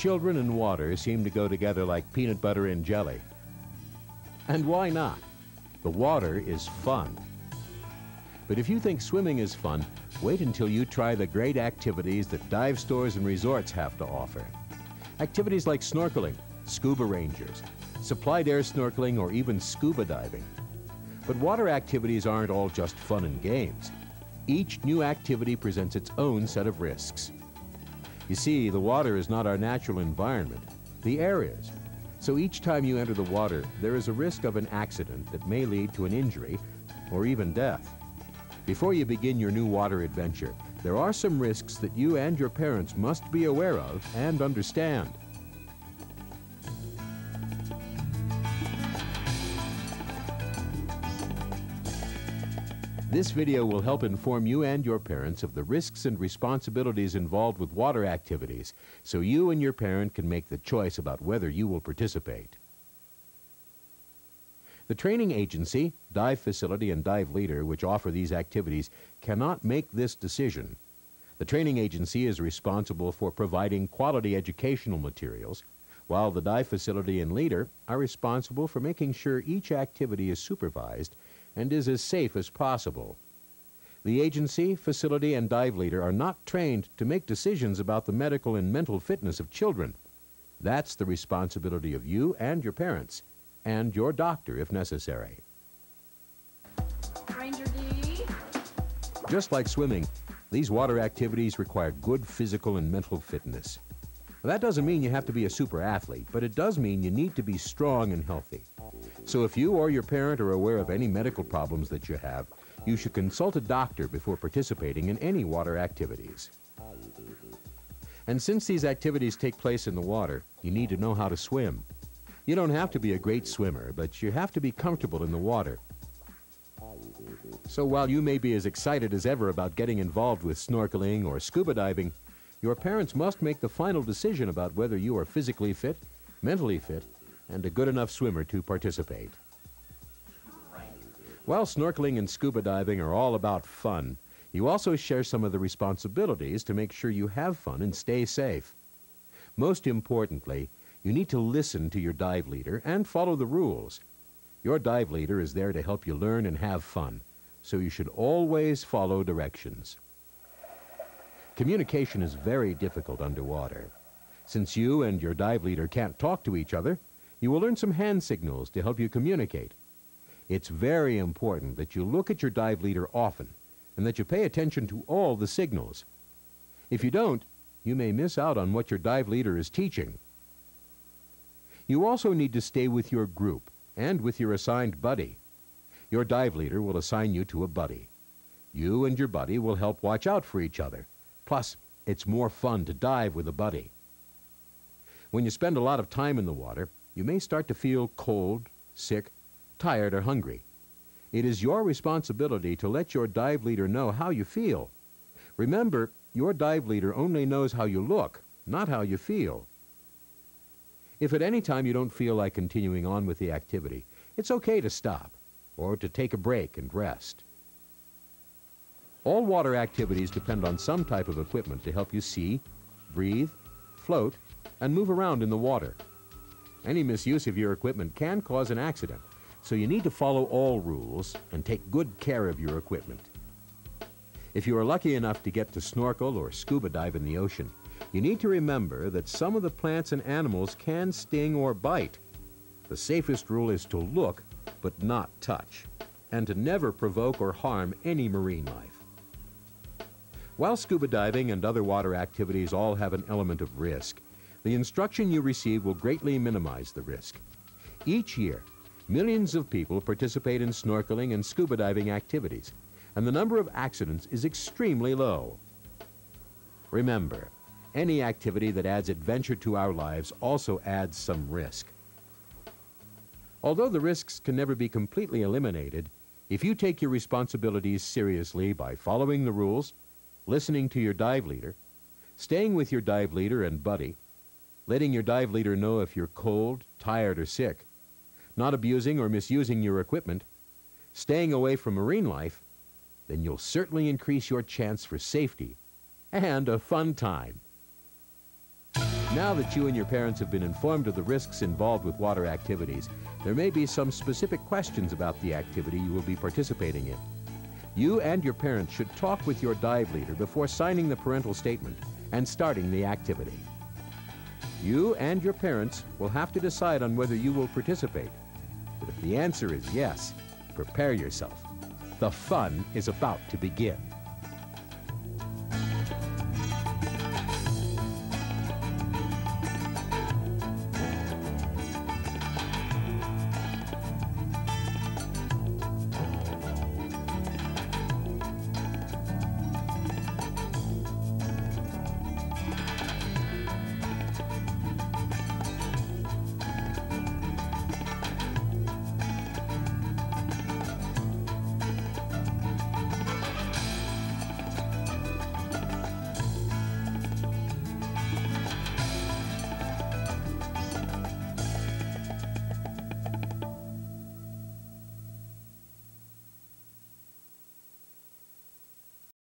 Children and water seem to go together like peanut butter and jelly. And why not? The water is fun. But if you think swimming is fun, wait until you try the great activities that dive stores and resorts have to offer. Activities like snorkeling, scuba rangers, supplied air snorkeling, or even scuba diving. But water activities aren't all just fun and games. Each new activity presents its own set of risks. You see, the water is not our natural environment. The air is. So each time you enter the water, there is a risk of an accident that may lead to an injury or even death. Before you begin your new water adventure, there are some risks that you and your parents must be aware of and understand. This video will help inform you and your parents of the risks and responsibilities involved with water activities, so you and your parent can make the choice about whether you will participate. The training agency, dive facility, and dive leader which offer these activities cannot make this decision. The training agency is responsible for providing quality educational materials, while the dive facility and leader are responsible for making sure each activity is supervised and is as safe as possible. The agency, facility, and dive leader are not trained to make decisions about the medical and mental fitness of children. That's the responsibility of you and your parents, and your doctor if necessary. Ranger D. Just like swimming, these water activities require good physical and mental fitness. That doesn't mean you have to be a super athlete, but it does mean you need to be strong and healthy. So if you or your parent are aware of any medical problems that you have, you should consult a doctor before participating in any water activities. And since these activities take place in the water, you need to know how to swim. You don't have to be a great swimmer, but you have to be comfortable in the water. So while you may be as excited as ever about getting involved with snorkeling or scuba diving, your parents must make the final decision about whether you are physically fit, mentally fit, and a good enough swimmer to participate. While snorkeling and scuba diving are all about fun, you also share some of the responsibilities to make sure you have fun and stay safe. Most importantly, you need to listen to your dive leader and follow the rules. Your dive leader is there to help you learn and have fun, so you should always follow directions. Communication is very difficult underwater. Since you and your dive leader can't talk to each other, you will learn some hand signals to help you communicate. It's very important that you look at your dive leader often and that you pay attention to all the signals. If you don't, you may miss out on what your dive leader is teaching. You also need to stay with your group and with your assigned buddy. Your dive leader will assign you to a buddy. You and your buddy will help watch out for each other. Plus, it's more fun to dive with a buddy. When you spend a lot of time in the water, you may start to feel cold, sick, tired, or hungry. It is your responsibility to let your dive leader know how you feel. Remember, your dive leader only knows how you look, not how you feel. If at any time you don't feel like continuing on with the activity, it's okay to stop or to take a break and rest. All water activities depend on some type of equipment to help you see, breathe, float, and move around in the water. Any misuse of your equipment can cause an accident, so you need to follow all rules and take good care of your equipment. If you are lucky enough to get to snorkel or scuba dive in the ocean, you need to remember that some of the plants and animals can sting or bite. The safest rule is to look, but not touch, and to never provoke or harm any marine life. While scuba diving and other water activities all have an element of risk, the instruction you receive will greatly minimize the risk. Each year, millions of people participate in snorkeling and scuba diving activities, and the number of accidents is extremely low. Remember, any activity that adds adventure to our lives also adds some risk. Although the risks can never be completely eliminated, if you take your responsibilities seriously by following the rules, listening to your dive leader, staying with your dive leader and buddy, letting your dive leader know if you're cold, tired, or sick, not abusing or misusing your equipment, staying away from marine life, then you'll certainly increase your chance for safety and a fun time. Now that you and your parents have been informed of the risks involved with water activities, there may be some specific questions about the activity you will be participating in. You and your parents should talk with your dive leader before signing the parental statement and starting the activity. You and your parents will have to decide on whether you will participate. But if the answer is yes, prepare yourself. The fun is about to begin.